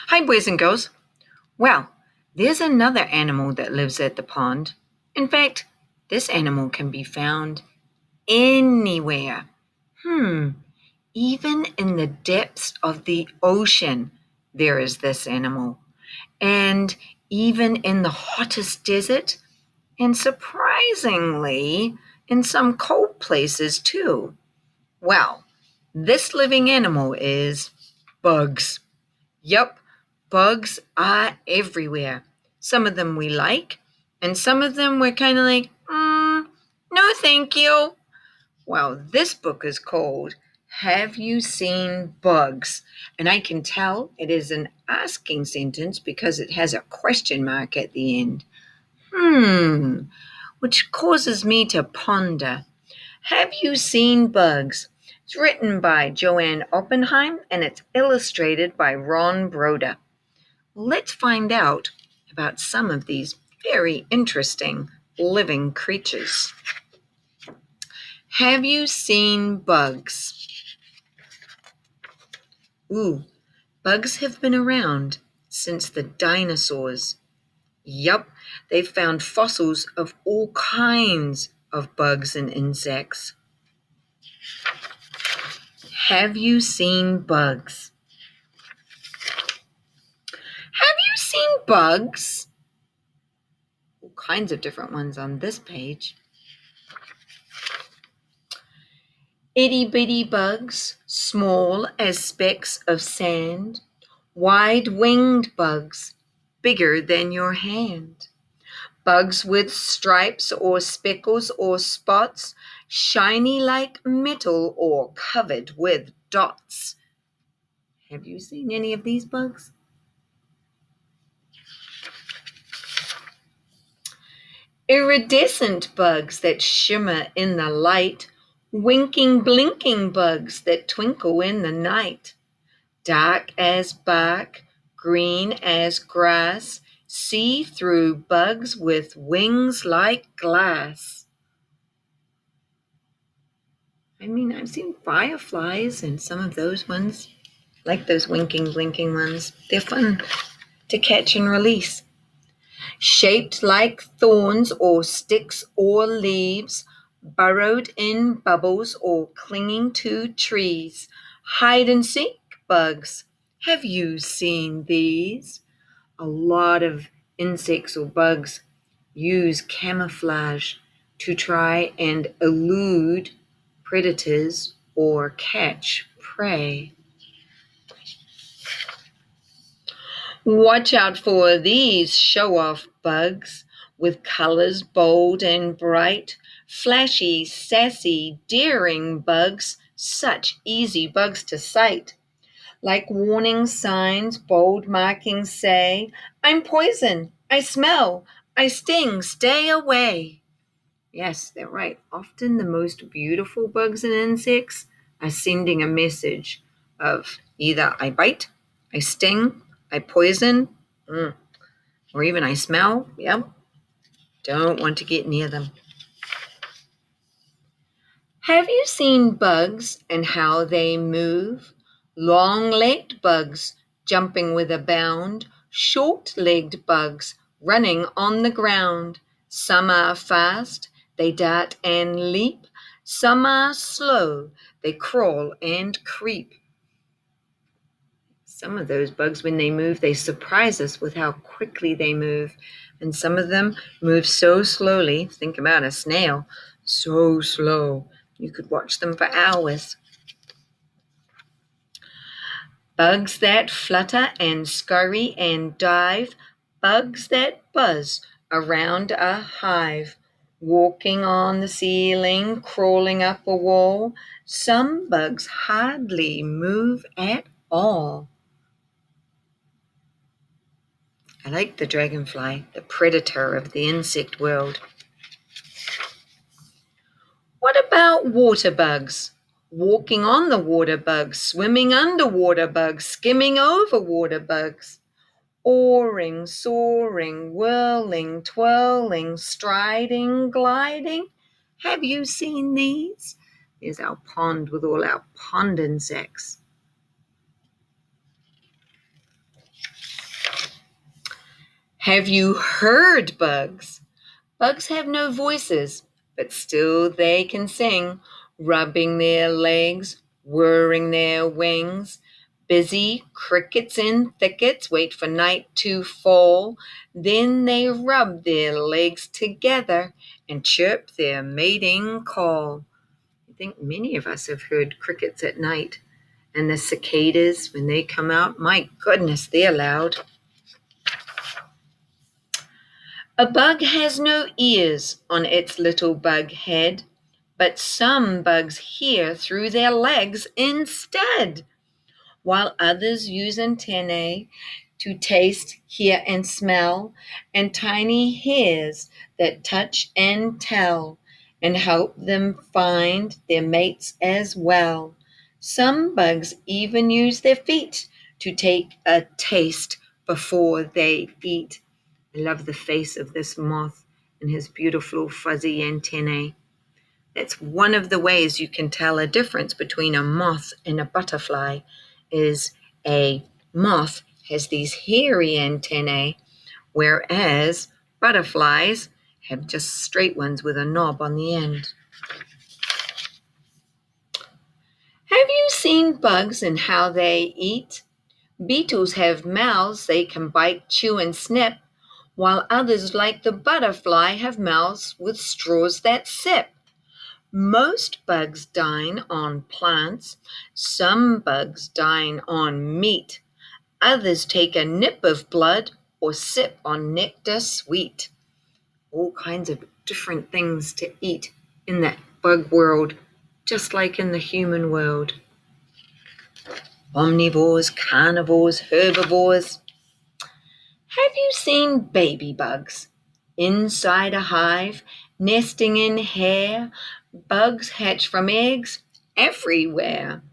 Hi, boys and girls. Well, there's another animal that lives at the pond. In fact, this animal can be found anywhere. Even in the depths of the ocean, there is this animal. And even in the hottest desert, and surprisingly, in some cold places too. Well, this living animal is bugs. Yup, bugs are everywhere. Some of them we like, and some of them we're kind of like, no, thank you. Well, this book is called Have You Seen Bugs? And I can tell it is an asking sentence because it has a question mark at the end. Which causes me to ponder. Have you seen bugs? It's written by Joanne Oppenheim and it's illustrated by Ron Broda. Let's find out about some of these very interesting living creatures. Have you seen bugs? Bugs have been around since the dinosaurs. Yup, they've found fossils of all kinds of bugs and insects. Have you seen bugs? Have you seen bugs? All kinds of different ones on this page. Itty bitty bugs, small as specks of sand. Wide winged bugs, bigger than your hand. Bugs with stripes or speckles or spots, shiny like metal or covered with dots. Have you seen any of these bugs? Iridescent bugs that shimmer in the light, winking, blinking bugs that twinkle in the night. Dark as bark, green as grass, see-through bugs with wings like glass. I've seen fireflies and some of those ones, like those winking, blinking ones. They're fun to catch and release. Shaped like thorns or sticks or leaves, burrowed in bubbles or clinging to trees. Hide and seek bugs. Have you seen these? A lot of insects or bugs use camouflage to try and elude predators or catch prey. Watch out for these show-off bugs with colors bold and bright, flashy, sassy, daring bugs, such easy bugs to sight. Like warning signs, bold markings say, I'm poison, I smell, I sting, stay away. Yes, they're right. Often the most beautiful bugs and insects are sending a message of either I bite, I sting, I poison, or even I smell. Yep, don't want to get near them. Have you seen bugs and how they move? Long-legged bugs jumping with a bound, short-legged bugs running on the ground. Some are fast, they dart and leap. Some are slow, they crawl and creep. Some of those bugs, when they move, they surprise us with how quickly they move. And some of them move so slowly. Think about a snail, so slow. You could watch them for hours. Bugs that flutter and scurry and dive. Bugs that buzz around a hive. Walking on the ceiling, crawling up a wall. Some bugs hardly move at all. I like the dragonfly, the predator of the insect world. What about water bugs? Walking on the water bugs, swimming underwater bugs, skimming over water bugs. Oaring, soaring, whirling, twirling, striding, gliding. Have you seen these? There's our pond with all our pond insects. Have you heard bugs? Bugs have no voices, but still they can sing, rubbing their legs, whirring their wings. Busy crickets in thickets wait for night to fall. Then they rub their legs together and chirp their mating call. I think many of us have heard crickets at night. And the cicadas, when they come out, my goodness, they're loud. A bug has no ears on its little bug head, but some bugs hear through their legs instead, while others use antennae to taste, hear, and smell, and tiny hairs that touch and tell, and help them find their mates as well. Some bugs even use their feet to take a taste before they eat. I love the face of this moth and his beautiful fuzzy antennae. That's one of the ways you can tell a difference between a moth and a butterfly is a moth has these hairy antennae, whereas butterflies have just straight ones with a knob on the end. Have you seen bugs and how they eat? Beetles have mouths they can bite, chew, and snip, while others, like the butterfly, have mouths with straws that sip. Most bugs dine on plants. Some bugs dine on meat. Others take a nip of blood or sip on nectar sweet. All kinds of different things to eat in that bug world, just like in the human world. Omnivores, carnivores, herbivores. Have you seen baby bugs? Inside a hive, nesting in hair, bugs hatch from eggs everywhere.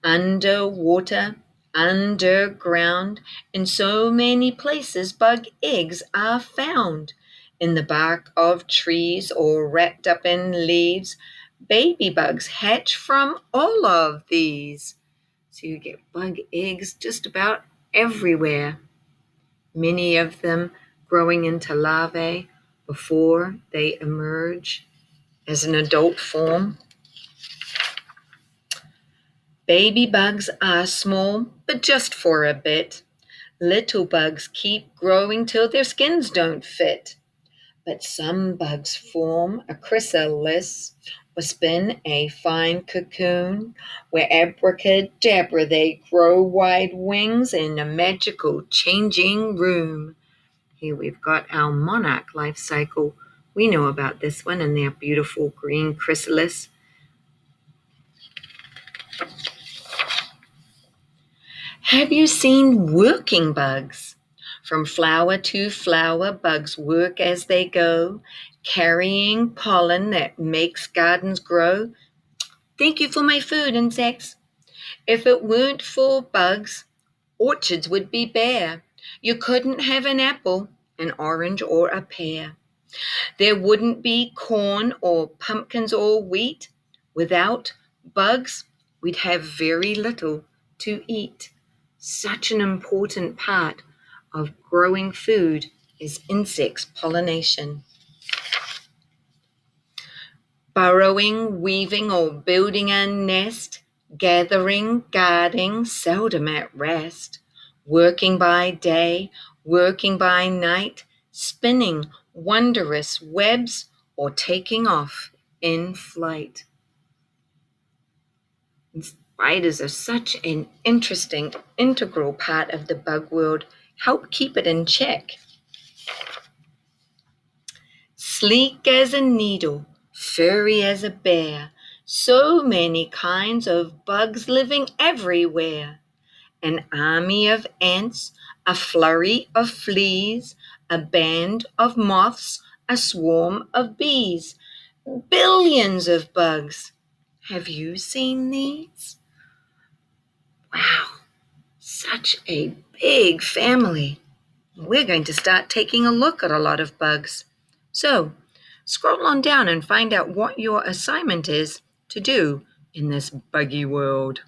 Underwater, underground, in so many places bug eggs are found. In the bark of trees or wrapped up in leaves, baby bugs hatch from all of these. So you get bug eggs just about everywhere. Many of them growing into larvae before they emerge as an adult form. Baby bugs are small, but just for a bit. Little bugs keep growing till their skins don't fit. But some bugs form a chrysalis or spin a fine cocoon where abracadabra they grow wide wings in a magical changing room. Here we've got our monarch life cycle. We know about this one and their beautiful green chrysalis. Have you seen working bugs? From flower to flower, bugs work as they go, carrying pollen that makes gardens grow. Thank you for my food, insects. If it weren't for bugs, orchards would be bare. You couldn't have an apple, an orange, or a pear. There wouldn't be corn or pumpkins or wheat. Without bugs, we'd have very little to eat. Such an important part of growing food is insects pollination. Burrowing, weaving, or building a nest, gathering, guarding, seldom at rest, working by day, working by night, spinning wondrous webs, or taking off in flight. Spiders are such an interesting, integral part of the bug world. Help keep it in check. Sleek as a needle, furry as a bear, so many kinds of bugs living everywhere. An army of ants, a flurry of fleas, a band of moths, a swarm of bees, billions of bugs. Have you seen these? Wow, such a big family. We're going to start taking a look at a lot of bugs. So, scroll on down and find out what your assignment is to do in this buggy world.